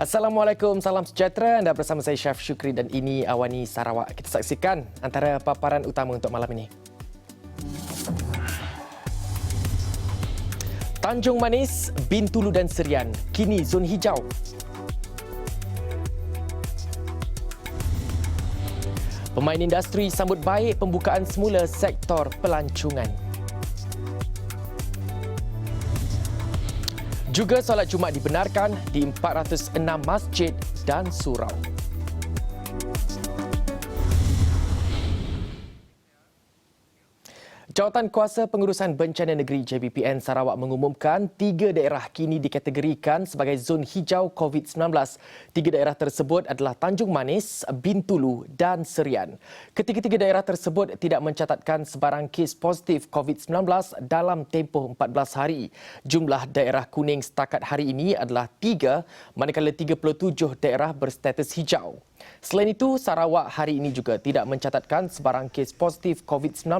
Assalamualaikum, salam sejahtera. Anda bersama saya Chef Syukri dan ini Awani Sarawak. Kita saksikan antara paparan utama untuk malam ini. Tanjung Manis, Bintulu dan Serian kini zon hijau. Pemain industri sambut baik pembukaan semula sektor pelancongan. Juga solat Jumaat dibenarkan di 406 masjid dan surau. Jawatan Kuasa Pengurusan Bencana Negeri JBPN Sarawak mengumumkan 3 daerah kini dikategorikan sebagai zon hijau COVID-19. 3 daerah tersebut adalah Tanjung Manis, Bintulu dan Serian. Ketiga-tiga daerah tersebut tidak mencatatkan sebarang kes positif COVID-19 dalam tempoh 14 hari. Jumlah daerah kuning setakat hari ini adalah 3, manakala 37 daerah berstatus hijau. Selain itu, Sarawak hari ini juga tidak mencatatkan sebarang kes positif COVID-19,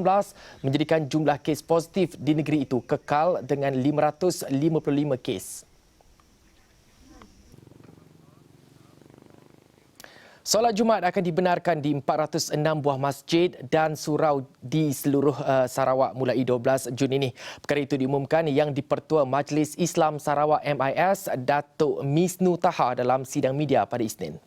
menjadikan jumlah kes positif di negeri itu kekal dengan 555 kes. Solat Jumaat akan dibenarkan di 406 buah masjid dan surau di seluruh Sarawak mulai 12 Jun ini. Perkara itu diumumkan Yang di-Pertua Majlis Islam Sarawak MIS, Datuk Misnu Taha dalam sidang media pada Isnin.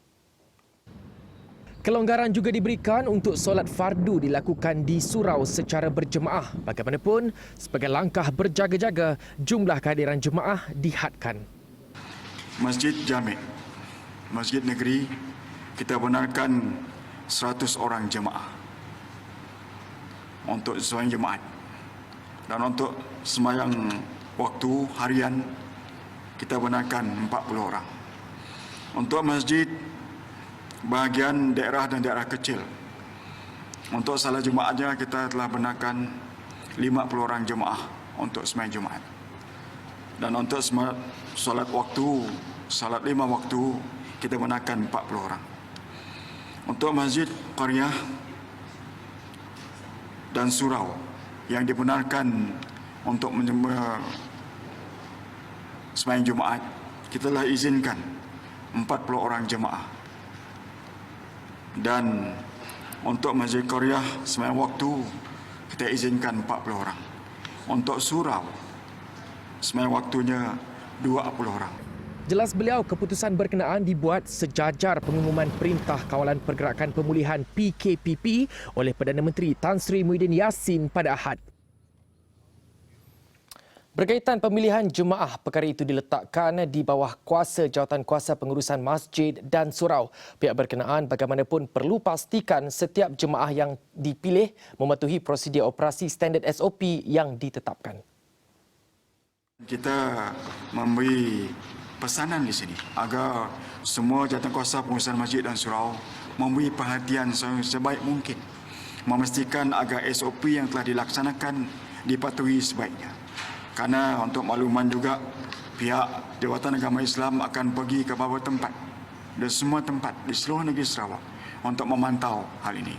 Kelonggaran juga diberikan untuk solat fardu dilakukan di surau secara berjemaah. Bagaimanapun, sebagai langkah berjaga-jaga, jumlah kehadiran jemaah dihadkan. Masjid Jami', Masjid Negeri, kita benarkan 100 orang jemaah untuk sembahyang Jumaat. Dan untuk sembahyang waktu harian, kita benarkan 40 orang. Untuk masjid, bahagian daerah dan daerah kecil, untuk salat Jumaatnya kita telah benarkan 50 orang jemaah untuk sembahyang Jumaat. Dan untuk solat waktu, salat 5 waktu, kita benarkan 40 orang. Untuk masjid qaryah dan surau yang dibenarkan untuk sembahyang Jumaat, kita telah izinkan 40 orang jemaah. Dan untuk masjid qaryah sembahyang waktu, kita izinkan 40 orang. Untuk surau, sembahyang waktunya 20 orang. Jelas beliau, keputusan berkenaan dibuat sejajar pengumuman Perintah Kawalan Pergerakan Pemulihan PKPP oleh Perdana Menteri Tan Sri Muhyiddin Yassin pada Ahad. Berkaitan pemilihan jemaah, perkara itu diletakkan di bawah kuasa Jawatan Kuasa Pengurusan Masjid dan Surau. Pihak berkenaan bagaimanapun perlu pastikan setiap jemaah yang dipilih mematuhi prosedur operasi standard SOP yang ditetapkan. Kita memberi pesanan di sini agar semua Jawatan Kuasa Pengurusan Masjid dan Surau memberi perhatian sebaik mungkin, memastikan agar SOP yang telah dilaksanakan dipatuhi sebaiknya. Karena untuk makluman juga, pihak Jabatan Agama Islam akan pergi ke beberapa tempat dan semua tempat di seluruh negeri Sarawak untuk memantau hal ini.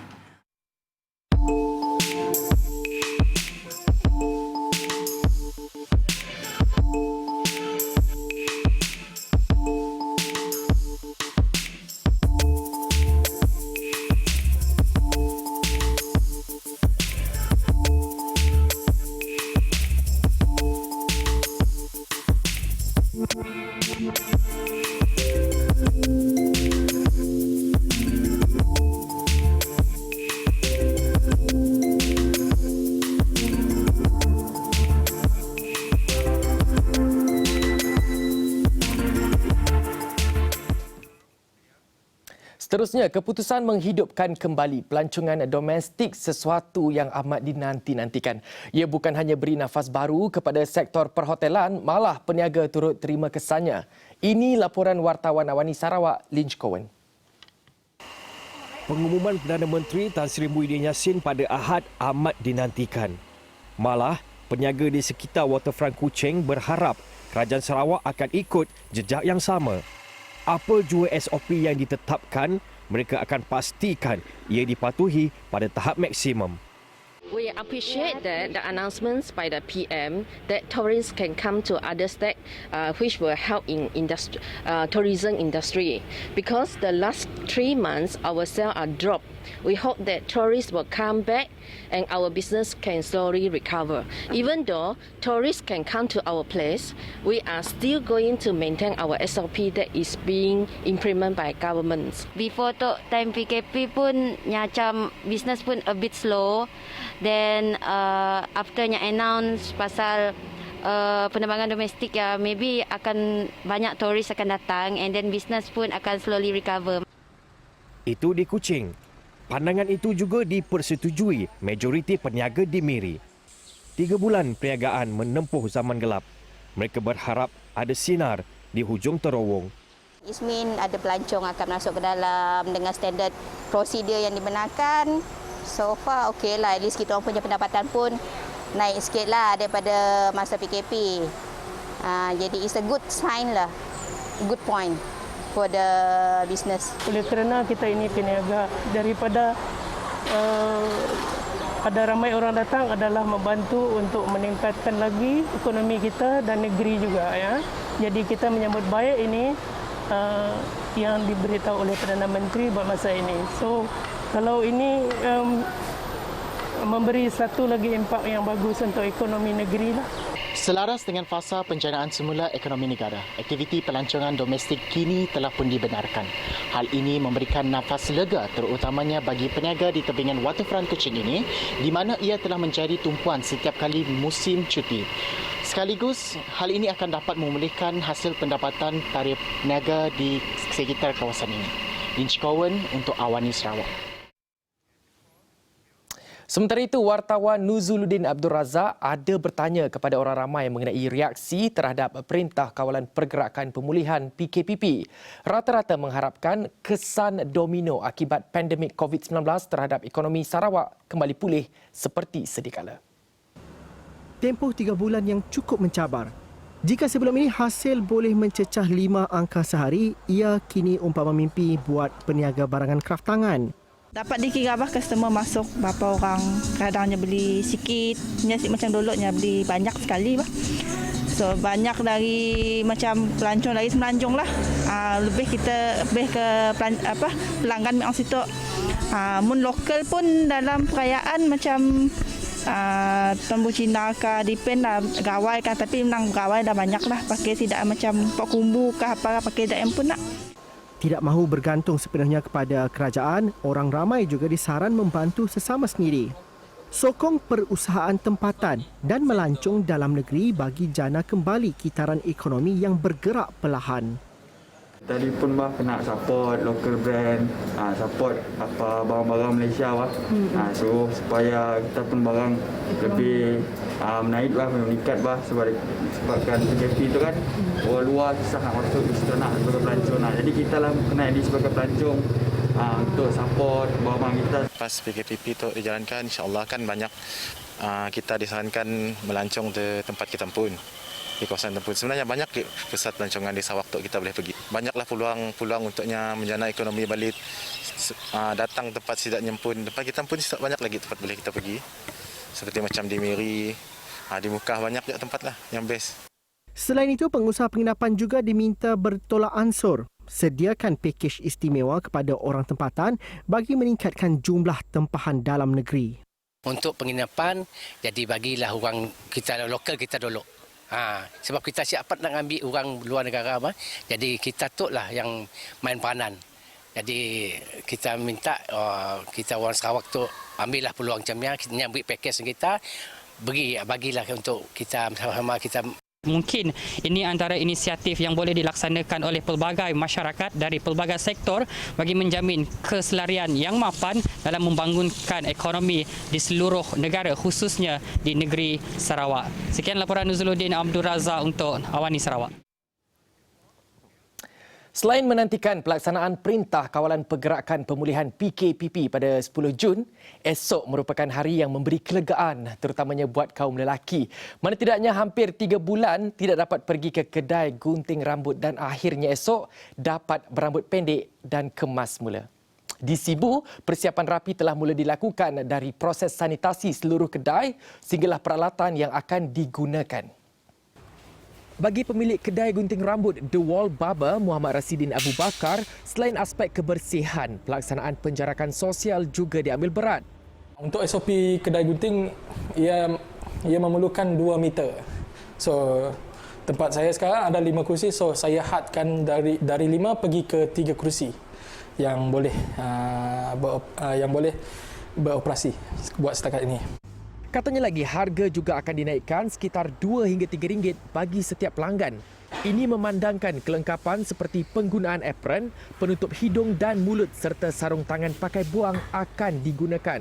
Seterusnya, keputusan menghidupkan kembali pelancongan domestik sesuatu yang amat dinanti-nantikan. Ia bukan hanya beri nafas baru kepada sektor perhotelan, malah peniaga turut terima kesannya. Ini laporan wartawan Awani Sarawak, Lynch Cohen. Pengumuman Perdana Menteri Tan Sri Muhyiddin Yassin pada Ahad amat dinantikan. Malah, peniaga di sekitar waterfront Kuching berharap Kerajaan Sarawak akan ikut jejak yang sama. Apa jua SOP yang ditetapkan, mereka akan pastikan ia dipatuhi pada tahap maksimum. We appreciate that the announcements by the PM that tourists can come to other states, which will help in tourism industry. Because the last 3 months, our sales are dropped. We hope that tourists will come back and our business can slowly recover. Even though tourists can come to our place, we are still going to maintain our SOP that is being implemented by governments. Before time PKP pun macam business pun a bit slow. Then afternya announce pasal penerbangan domestik ya, maybe akan banyak tourist akan datang and then business pun akan slowly recover. Itu di Kuching. Pandangan itu juga dipersetujui majoriti peniaga di Miri. 3 bulan perniagaan menempuh zaman gelap. Mereka berharap ada sinar di hujung terowong. Ismin ada pelancong akan masuk ke dalam dengan standard prosedur yang dibenarkan. So far okey lah, at least kita orang punya pendapatan pun naik sikit lah daripada masa PKP. Jadi it's a good sign lah, good point for the business. Oleh kerana kita ini peniaga, daripada ada ramai orang datang adalah membantu untuk meningkatkan lagi ekonomi kita dan negeri juga ya. Jadi kita menyambut baik ini yang diberitahu oleh Perdana Menteri buat masa ini. So kalau ini memberi satu lagi impak yang bagus untuk ekonomi negeri lah. Selaras dengan fasa penjanaan semula ekonomi negara, aktiviti pelancongan domestik kini telah pun dibenarkan. Hal ini memberikan nafas lega terutamanya bagi peniaga di tebingan waterfront Kuching ini, di mana ia telah menjadi tumpuan setiap kali musim cuti. Sekaligus, hal ini akan dapat memulihkan hasil pendapatan para peniaga di sekitar kawasan ini. Lynch Cowan untuk Awani Sarawak. Sementara itu, wartawan Nuzuluddin Abdul Razak ada bertanya kepada orang ramai mengenai reaksi terhadap Perintah Kawalan Pergerakan Pemulihan PKPP. Rata-rata mengharapkan kesan domino akibat pandemik COVID-19 terhadap ekonomi Sarawak kembali pulih seperti sedia kala. Tempoh 3 bulan yang cukup mencabar. Jika sebelum ini hasil boleh mencecah 5 angka sehari, ia kini umpama mimpi buat peniaga barangan kraft tangan. Dapat dikira customer masuk berapa orang, kadangnya beli sikit, macam dulunya beli banyak sekali bah. So banyak dari macam pelancong dari semenanjung lah. Lebih ke pelanggan yang situ. Mun lokal pun dalam perayaan macam Tambu Cina ke depend lah gawai kan, tapi memang gawai dah banyak lah, pakai tidak macam pak kumbu ke apa pakai dak pun nak. Tidak mahu bergantung sepenuhnya kepada kerajaan, orang ramai juga disaran membantu sesama sendiri. Sokong perusahaan tempatan dan melancong dalam negeri bagi jana kembali kitaran ekonomi yang bergerak perlahan. Tadi pun bah kena support local brand, support apa barang-barang Malaysia bah. So supaya kita pun barang lebih menaik bah, meningkat bah sebabkan PKP itu kan orang luar susah nak masuk di situ nak sebagai pelancong nak. Jadi kita lah kena di sebagai pelancong untuk support barang kita. Pas PKPP itu dijalankan, insya-Allah kan banyak kita disarankan melancong ke tempat kita pun. Di kawasan tempur. Sebenarnya banyak pusat pelancongan di Sarawak untuk kita boleh pergi. Banyaklah peluang untuknya menjana ekonomi balik. Datang tempat setidaknya pun, tempat kita pun banyak lagi tempat boleh kita pergi. Seperti macam di Miri, di Mukah banyak juga tempat lah yang best. Selain itu, pengusaha penginapan juga diminta bertolak ansur. Sediakan pakej istimewa kepada orang tempatan bagi meningkatkan jumlah tempahan dalam negeri. Untuk penginapan, jadi bagilah orang kita lokal kita dulu. Sebab kita siap nak ambil orang luar negara, jadi kita tu lah yang main peranan. Jadi kita minta kita orang Sarawak tu ambillah peluang macam ni, kita ambil pakej kita, bagilah untuk kita sama-sama kita. Mungkin ini antara inisiatif yang boleh dilaksanakan oleh pelbagai masyarakat dari pelbagai sektor bagi menjamin keselarian yang mapan dalam membangunkan ekonomi di seluruh negara, khususnya di negeri Sarawak. Sekian laporan Nuzuluddin Abdul Razak untuk Awani Sarawak. Selain menantikan pelaksanaan Perintah Kawalan Pergerakan Pemulihan PKPP pada 10 Jun, esok merupakan hari yang memberi kelegaan terutamanya buat kaum lelaki. Mana tidaknya hampir 3 bulan tidak dapat pergi ke kedai gunting rambut dan akhirnya esok dapat berambut pendek dan kemas semula. Di Sibu, persiapan rapi telah mula dilakukan dari proses sanitasi seluruh kedai sehinggalah peralatan yang akan digunakan. Bagi pemilik kedai gunting rambut The Wall Barber Muhammad Rasidin Abu Bakar, selain aspek kebersihan, pelaksanaan penjarakan sosial juga diambil berat. Untuk SOP kedai gunting, ia memerlukan 2 meter. So, tempat saya sekarang ada 5 kerusi, so saya hadkan dari 5 pergi ke 3 kerusi yang boleh beroperasi buat setakat ini. Katanya lagi, harga juga akan dinaikkan sekitar 2 hingga 3 ringgit bagi setiap pelanggan. Ini memandangkan kelengkapan seperti penggunaan apron, penutup hidung dan mulut serta sarung tangan pakai buang akan digunakan.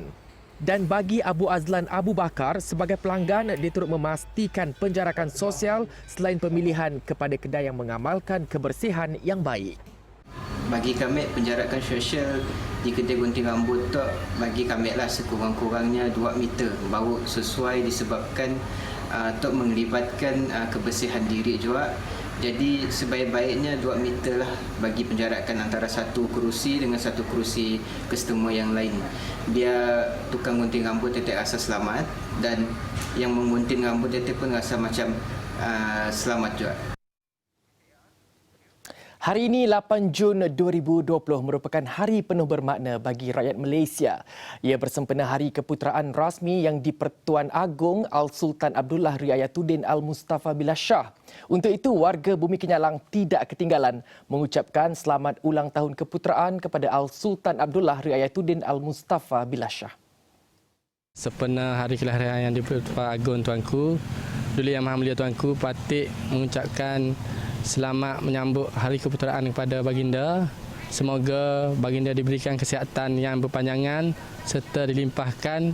Dan bagi Abu Azlan Abu Bakar, sebagai pelanggan, dia turut memastikan penjarakan sosial selain pemilihan kepada kedai yang mengamalkan kebersihan yang baik. Bagi kami, penjarakan sosial di kedai gunting rambut tu bagi kami lah sekurang-kurangnya 2 meter baru sesuai disebabkan untuk melibatkan kebersihan diri juga. Jadi sebaik-baiknya 2 meter lah bagi penjarakan antara satu kerusi dengan satu kerusi customer yang lain. Biar tukang gunting rambut tetap rasa selamat dan yang menggunting rambut tetap pun rasa macam selamat juga. Hari ini 8 Jun 2020 merupakan hari penuh bermakna bagi rakyat Malaysia. Ia bersempena Hari Keputeraan Rasmi yang di-Pertuan Agong Al-Sultan Abdullah Riayatuddin Al-Mustafa Billah Shah. Untuk itu, warga Bumi Kenyalang tidak ketinggalan mengucapkan selamat ulang tahun keputeraan kepada Al-Sultan Abdullah Riayatuddin Al-Mustafa Billah Shah. Sempena Hari Kelahiran yang di-Pertuan Agong tuanku, Duli Yang Maha Mulia tuanku Patik mengucapkan selamat menyambut Hari Keputeraan kepada baginda. Semoga baginda diberikan kesihatan yang berpanjangan serta dilimpahkan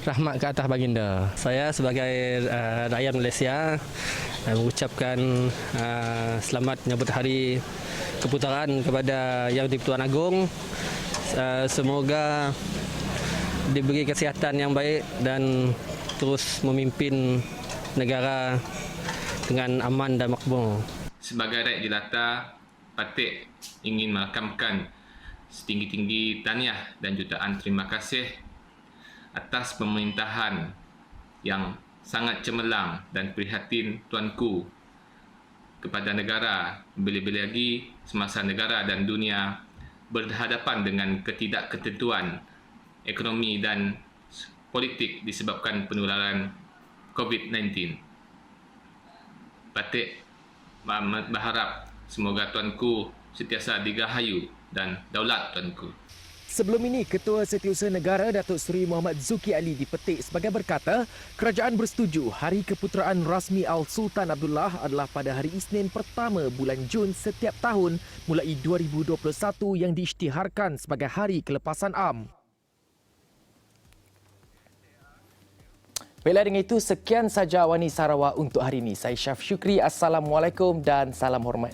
rahmat ke atas baginda. Saya sebagai rakyat Malaysia mengucapkan selamat menyambut Hari Keputeraan kepada Yang di-Pertuan Agong. Semoga diberi kesihatan yang baik dan terus memimpin negara dengan aman dan makmur. Sebagai rakyat jelata, Patik ingin merakamkan setinggi-tinggi tahniah dan jutaan terima kasih atas pemerintahan yang sangat cemerlang dan prihatin tuanku kepada negara, bila-bila lagi semasa negara dan dunia berhadapan dengan ketidakketentuan ekonomi dan politik disebabkan penularan COVID-19. Patik berharap semoga tuanku sentiasa digahayu dan daulat tuanku. Sebelum ini, Ketua Setiausaha Negara Datuk Seri Muhammad Zuki Ali dipetik sebagai berkata, kerajaan bersetuju Hari Keputeraan Rasmi Al-Sultan Abdullah adalah pada hari Isnin pertama bulan Jun setiap tahun mulai 2021 yang diisytiharkan sebagai Hari Kelepasan Am. Baiklah, dengan itu sekian saja Awani Sarawak untuk hari ini. Saya Syaf Syukri. Assalamualaikum dan salam hormat.